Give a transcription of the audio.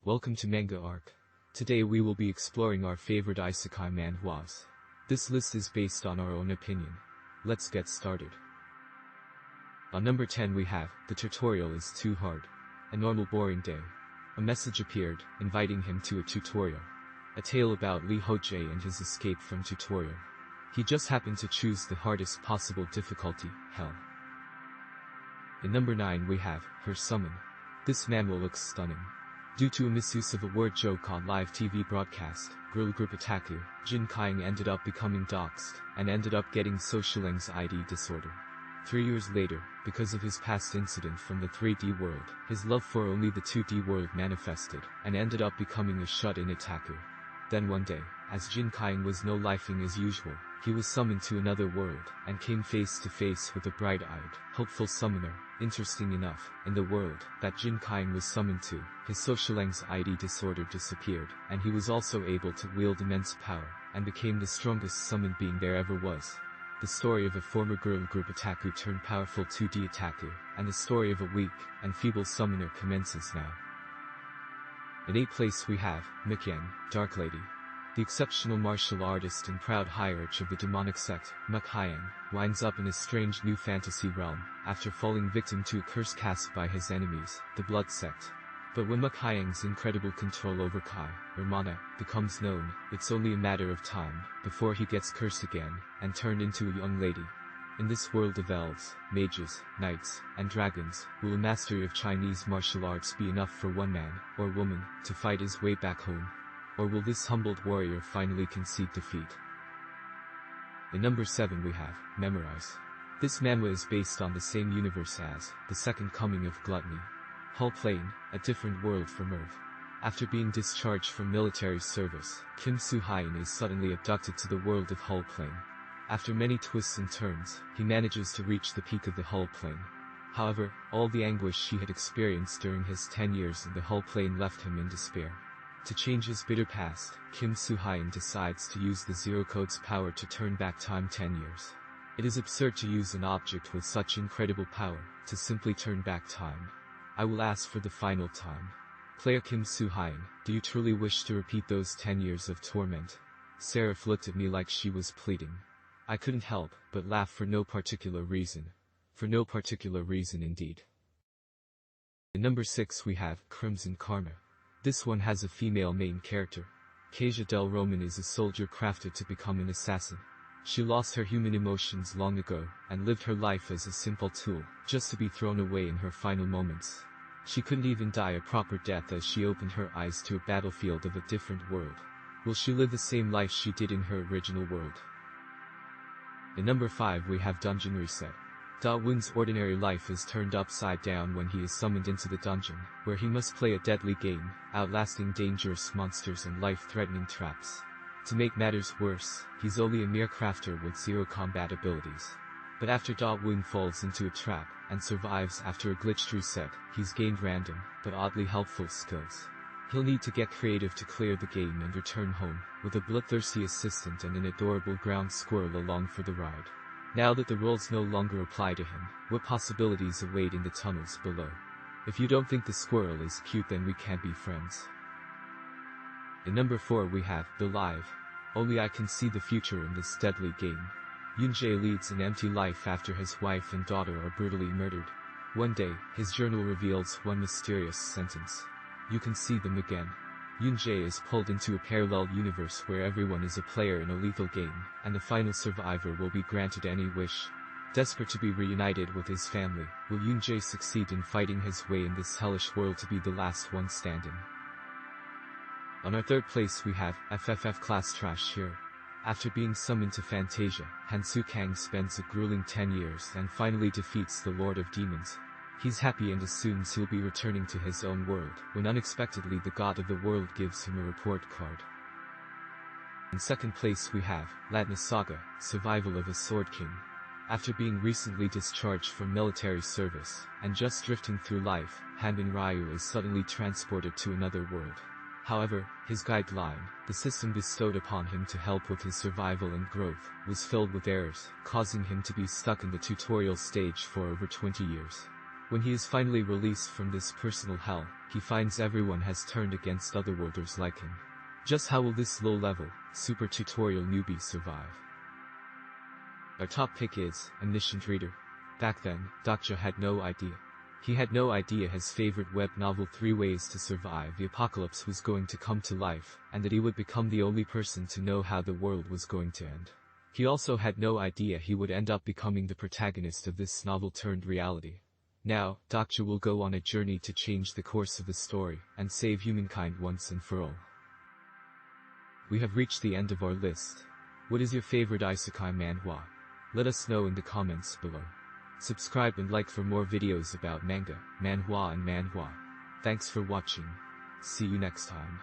Welcome to Manga Arc. Today we will be exploring our favorite Isekai Manhwas. This list is based on our own opinion. Let's get started. On number 10 we have, The Tutorial is Too Hard. A normal boring day. A message appeared, inviting him to a tutorial. A tale about Lee Ho-jae and his escape from tutorial. He just happened to choose the hardest possible difficulty, hell. In number 9 we have, Her Summon. This manhwa looks stunning. Due to a misuse of a word joke on live TV broadcast, girl group Otaku, Jin Kyung ended up becoming doxxed, and ended up getting social anxiety disorder. 3 years later, because of his past incident from the 3D world, his love for only the 2D world manifested, and ended up becoming a shut-in otaku. Then one day, as Jin Kyung was no lifing as usual, he was summoned to another world, and came face to face with a bright-eyed, hopeful summoner. Interesting enough, in the world that Jin Kyung was summoned to, his social anxiety disorder disappeared, and he was also able to wield immense power, and became the strongest summoned being there ever was. The story of a former girl group otaku turned powerful 2D otaku, and the story of a weak and feeble summoner commences now. In 8th place we have, Mukhyang, Dark Lady. The exceptional martial artist and proud hierarch of the demonic sect, Mukhyang, winds up in a strange new fantasy realm, after falling victim to a curse cast by his enemies, the Blood Sect. But when Mukhyang's incredible control over Kai, or Mana, becomes known, it's only a matter of time, before he gets cursed again, and turned into a young lady. In this world of elves, mages, knights, and dragons, will a mastery of Chinese martial arts be enough for one man, or woman, to fight his way back home? Or will this humbled warrior finally concede defeat? In number 7 we have, Memorize. This manhwa is based on the same universe as, The Second Coming of Gluttony. Hull Plain, a different world from Earth. After being discharged from military service, Kim Soo-hyun is suddenly abducted to the world of Hull Plain. After many twists and turns, he manages to reach the peak of the Hull Plain. However, all the anguish he had experienced during his 10 years in the Hull Plain left him in despair. To change his bitter past, Kim Soo-hyun decides to use the Zero Code's power to turn back time 10 years. It is absurd to use an object with such incredible power to simply turn back time. I will ask for the final time. Player Kim Soo-hyun, do you truly wish to repeat those 10 years of torment? Seraph looked at me like she was pleading. I couldn't help but laugh for no particular reason. For no particular reason indeed. In number 6 we have, Crimson Karma. This one has a female main character. Kasia Del Roman is a soldier crafted to become an assassin. She lost her human emotions long ago, and lived her life as a simple tool, just to be thrown away in her final moments. She couldn't even die a proper death as she opened her eyes to a battlefield of a different world. Will she live the same life she did in her original world? In number 5 we have Dungeon Reset. Da-Wun's ordinary life is turned upside down when he is summoned into the dungeon, where he must play a deadly game, outlasting dangerous monsters and life-threatening traps. To make matters worse, he's only a mere crafter with zero combat abilities. But after Da-Wun falls into a trap, and survives after a glitched reset, he's gained random, but oddly helpful skills. He'll need to get creative to clear the game and return home, with a bloodthirsty assistant and an adorable ground squirrel along for the ride. Now that the rules no longer apply to him, what possibilities await in the tunnels below? If you don't think the squirrel is cute then we can't be friends. In number 4 we have, The Live. Only I can see the future in this deadly game. Yoon-jae leads an empty life after his wife and daughter are brutally murdered. One day, his journal reveals one mysterious sentence. You can see them again. Yoon-jae is pulled into a parallel universe where everyone is a player in a lethal game, and the final survivor will be granted any wish. Desperate to be reunited with his family, will Yoon-jae succeed in fighting his way in this hellish world to be the last one standing? On our 3rd place we have, FFF Class Trash here. After being summoned to Fantasia, Han Soo-kang spends a grueling 10 years and finally defeats the Lord of Demons. He's happy and assumes he'll be returning to his own world, when unexpectedly the god of the world gives him a report card. In 2nd place we have, Latna Saga, Survival of a Sword King. After being recently discharged from military service, and just drifting through life, Hanbin Ryu is suddenly transported to another world. However, his guideline, the system bestowed upon him to help with his survival and growth, was filled with errors, causing him to be stuck in the tutorial stage for over 20 years. When he is finally released from this personal hell, he finds everyone has turned against otherworlders like him. Just how will this low-level, super tutorial newbie survive? Our top pick is Omniscient Reader. Back then, Dokja had no idea. He had no idea his favorite web novel 3 Ways to Survive the Apocalypse was going to come to life, and that he would become the only person to know how the world was going to end. He also had no idea he would end up becoming the protagonist of this novel turned reality. Now, Dokja will go on a journey to change the course of the story, and save humankind once and for all. We have reached the end of our list. What is your favorite Isekai Manhwa? Let us know in the comments below. Subscribe and like for more videos about manga, manhwa and manhwa. Thanks for watching. See you next time.